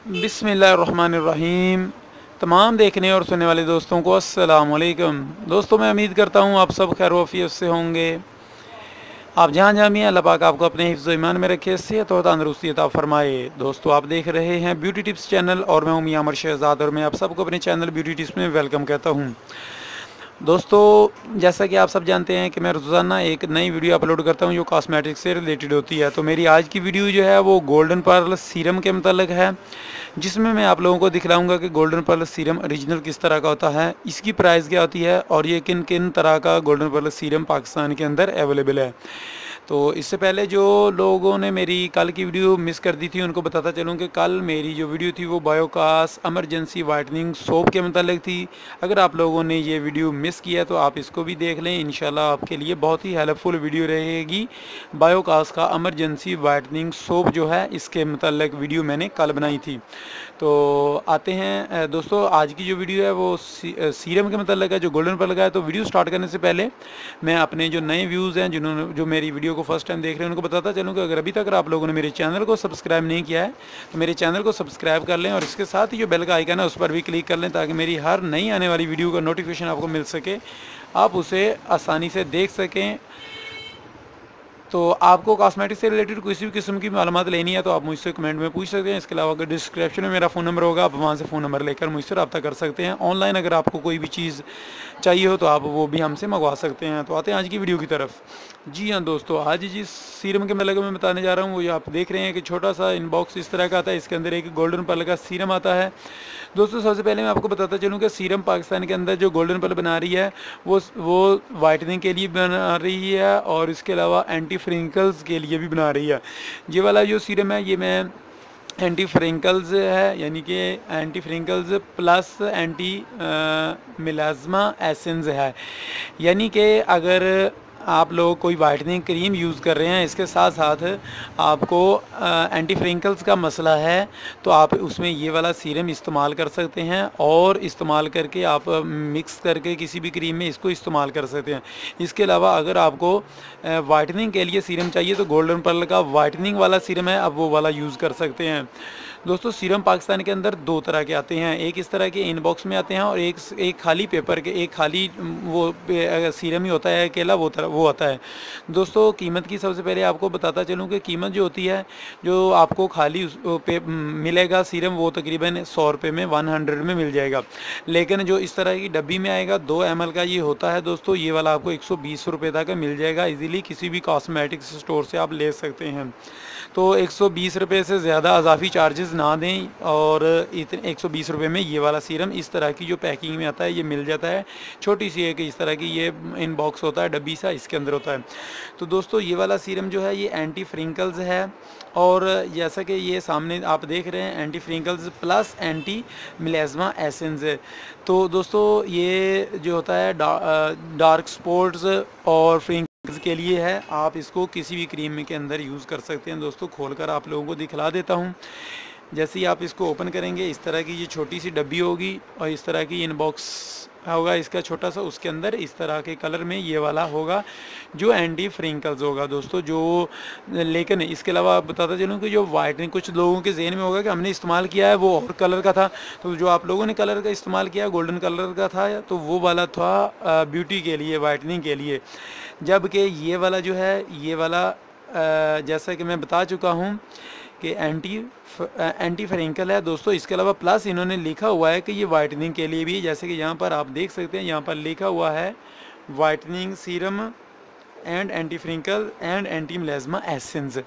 बिस्मिल्लाहिर्रहमानिर्रहीम। तमाम देखने और सुनने वाले दोस्तों को अस्सलाम वालेकुम। दोस्तों, मैं उम्मीद करता हूँ आप सब खैर वफ़ियत से होंगे। आप जहाँ जहाँ भी हैं, अल्लाह पाक आपको अपने हिफ्ज़ ईमान में रखे, सेहत और तंदरुस्ती अता फ़रमाए। दोस्तों, आप देख रहे हैं ब्यूटी टिप्स चैनल और मैं हूँ मियां अमर शहज़ाद और मैं आप सबको अपने चैनल ब्यूटी टिप्स में वेलकम कहता हूँ। दोस्तों, जैसा कि आप सब जानते हैं कि मैं रोज़ाना एक नई वीडियो अपलोड करता हूं जो कॉस्मेटिक्स से रिलेटेड होती है। तो मेरी आज की वीडियो जो है वो गोल्डन पर्ल सीरम के मतलब है, जिसमें मैं आप लोगों को दिखलाऊंगा कि गोल्डन पर्ल सीरम ओरिजिनल किस तरह का होता है, इसकी प्राइस क्या होती है और ये किन किन तरह का गोल्डन पर्ल सीरम पाकिस्तान के अंदर अवेलेबल है। तो इससे पहले जो लोगों ने मेरी कल की वीडियो मिस कर दी थी उनको बताता चलूँ कि कल मेरी जो वीडियो थी वो बायोकास एमरजेंसी वाइटनिंग सोप के मतलब थी। अगर आप लोगों ने ये वीडियो मिस किया तो आप इसको भी देख लें, इंशाल्लाह आपके लिए बहुत ही हेल्पफुल वीडियो रहेगी। बायोकास का एमरजेंसी वाइटनिंग सोप जो है इसके मतलब वीडियो मैंने कल बनाई थी। तो आते हैं दोस्तों, आज की जो वीडियो है वो सीरम के मतलब है जो गोल्डन पर्ल का है। तो वीडियो स्टार्ट करने से पहले मैं अपने जो नए व्यूज़ हैं जिन्होंने जो मेरी वीडियो को फर्स्ट टाइम देख रहे हैं उनको बताता चलूँ कि अगर अभी तक आप लोगों ने मेरे चैनल को सब्सक्राइब नहीं किया है तो मेरे चैनल को सब्सक्राइब कर लें और इसके साथ ही जो बेल का आइकन है उस पर भी क्लिक कर लें ताकि मेरी हर नई आने वाली वीडियो का नोटिफिकेशन आपको मिल सके, आप उसे आसानी से देख सकें। तो आपको कॉस्मेटिक्स से रिलेटेड किसी भी किस्म की मालूमात लेनी है तो आप मुझसे कमेंट में पूछ सकते हैं। इसके अलावा अगर डिस्क्रिप्शन में मेरा फ़ोन नंबर होगा, आप वहाँ से फ़ोन नंबर लेकर मुझसे रब्ता कर सकते हैं। ऑनलाइन अगर आपको कोई भी चीज़ चाहिए हो तो आप वो भी हमसे मंगवा सकते हैं। तो आते हैं आज की वीडियो की तरफ। जी हाँ दोस्तों, आज जिस सीरम के मतलब मैं बताने जा रहा हूँ वो ये आप देख रहे हैं कि छोटा सा इनबॉक्स इस तरह का आता है। इसके अंदर एक गोल्डन पर्ल का सीरम आता है। दोस्तों, सबसे पहले मैं आपको बताता चलूँ कि सीरम पाकिस्तान के अंदर जो गोल्डन पर्ल बना रही है वो वाइटनिंग के लिए बना रही है और इसके अलावा एंटी फ्रिंकल्स के लिए भी बना रही है। ये वाला जो सीरम है ये मैं एंटी फ्रिंकल्स है, यानी कि anti freckles plus anti melasma essence है। यानी कि अगर आप लोग कोई वाइटनिंग क्रीम यूज़ कर रहे हैं, इसके साथ साथ आपको एंटी फ्रिंकल्स का मसला है तो आप उसमें ये वाला सीरम इस्तेमाल कर सकते हैं और इस्तेमाल करके आप मिक्स करके किसी भी क्रीम में इसको इस्तेमाल कर सकते हैं। इसके अलावा अगर आपको वाइटनिंग के लिए सीरम चाहिए तो गोल्डन पर्ल का वाइटनिंग वाला सीरम है, आप वो वाला यूज़ कर सकते हैं। दोस्तों, सीरम पाकिस्तान के अंदर दो तरह के आते हैं, एक इस तरह के इनबॉक्स में आते हैं और एक खाली पेपर के, एक खाली वो सीरम ही होता है अकेला, वो आता है। दोस्तों, कीमत की सबसे पहले आपको बताता चलूँ कि कीमत जो होती है जो आपको खाली मिलेगा सीरम वो तकरीबन 100 रुपये में 100 में मिल जाएगा। लेकिन जो इस तरह की डब्बी में आएगा 2 ml का ये होता है दोस्तों, ये वाला आपको 120 रुपये तक मिल जाएगा। इजीली किसी भी कॉस्मेटिक्स स्टोर से आप ले सकते हैं। तो 120 रुपये से ज़्यादा अजाफी चार्जेस ना दें और इतने 120 रुपये में ये वाला सीरम इस तरह की जो पैकिंग में आता है ये मिल जाता है। छोटी सी एक इस तरह की ये इनबॉक्स होता है, डब्बी सा इसके अंदर होता है। तो दोस्तों, ये वाला सीरम जो है ये एंटी फ्रिंकल्स है और जैसा कि ये सामने आप देख रहे हैं anti freckles plus anti melasma essence है। तो दोस्तों, ये जो होता है डार्क स्पॉट्स और फ्रिंकल्स के लिए है। आप इसको किसी भी क्रीम के अंदर यूज़ कर सकते हैं। दोस्तों, खोलकर आप लोगों को दिखला देता हूँ। जैसे ही आप इसको ओपन करेंगे इस तरह की ये छोटी सी डब्बी होगी और इस तरह की इनबॉक्स होगा इसका छोटा सा, उसके अंदर इस तरह के कलर में ये वाला होगा जो एंटी फ्रिंकल्स होगा दोस्तों। जो लेकिन इसके अलावा बताता चलूँ कि जो वाइटनिंग कुछ लोगों के जहन में होगा कि हमने इस्तेमाल किया है वो और कलर का था, तो जो आप लोगों ने कलर का इस्तेमाल किया गोल्डन कलर का था तो वो वाला था ब्यूटी के लिए, वाइटनिंग के लिए। जबकि ये वाला जो है ये वाला जैसा कि मैं बता चुका हूँ कि एंटी फ्रिंकल है दोस्तों। इसके अलावा प्लस इन्होंने लिखा हुआ है कि ये वाइटनिंग के लिए भी, जैसे कि यहाँ पर आप देख सकते हैं, यहाँ पर लिखा हुआ है whitening serum and anti freckle and anti melasma essence.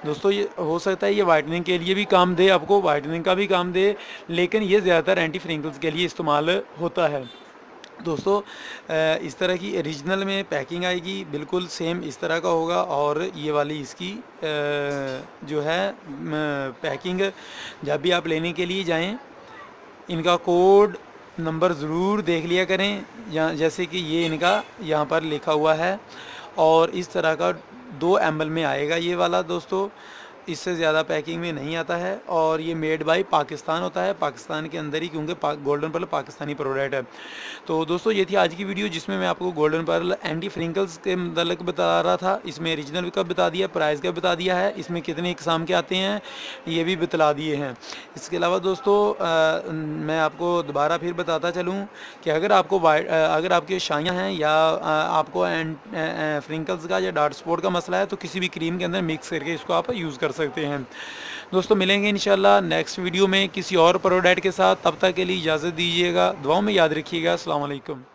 दोस्तों, ये हो सकता है ये वाइटनिंग के लिए भी काम दे, आपको वाइटनिंग का भी काम दे, लेकिन ये ज़्यादातर एंटी फ्रिंकल्स के लिए इस्तेमाल होता है। दोस्तों, इस तरह की ओरिजिनल में पैकिंग आएगी, बिल्कुल सेम इस तरह का होगा और ये वाली इसकी जो है पैकिंग जब भी आप लेने के लिए जाएं इनका कोड नंबर ज़रूर देख लिया करें। यहाँ जैसे कि ये इनका यहाँ पर लिखा हुआ है और इस तरह का 2 ml में आएगा ये वाला। दोस्तों, इससे ज़्यादा पैकिंग में नहीं आता है और ये मेड बाय पाकिस्तान होता है, पाकिस्तान के अंदर ही, क्योंकि गोल्डन पर्ल पाकिस्तानी प्रोडक्ट है। तो दोस्तों ये थी आज की वीडियो जिसमें मैं आपको गोल्डन पर्ल एंटी फ्रिंकल्स के मतलब बता रहा था। इसमें ओरिजिनल का बता दिया, प्राइस का बता दिया है, इसमें कितने इकसाम के आते हैं ये भी बतला दिए हैं। इसके अलावा दोस्तों मैं आपको दोबारा फिर बताता चलूँ कि अगर आपकी शाइयाँ हैं या आपको फ्रिंकल्स का या डार्क स्पॉट का मसला है तो किसी भी क्रीम के अंदर मिक्स करके इसको आप यूज़ कर सकते हैं। दोस्तों मिलेंगे इंशाल्लाह नेक्स्ट वीडियो में किसी और प्रोडक्ट के साथ, तब तक के लिए इजाज़त दीजिएगा, दुआओं में याद रखिएगा। अस्सलाम वालेकुम।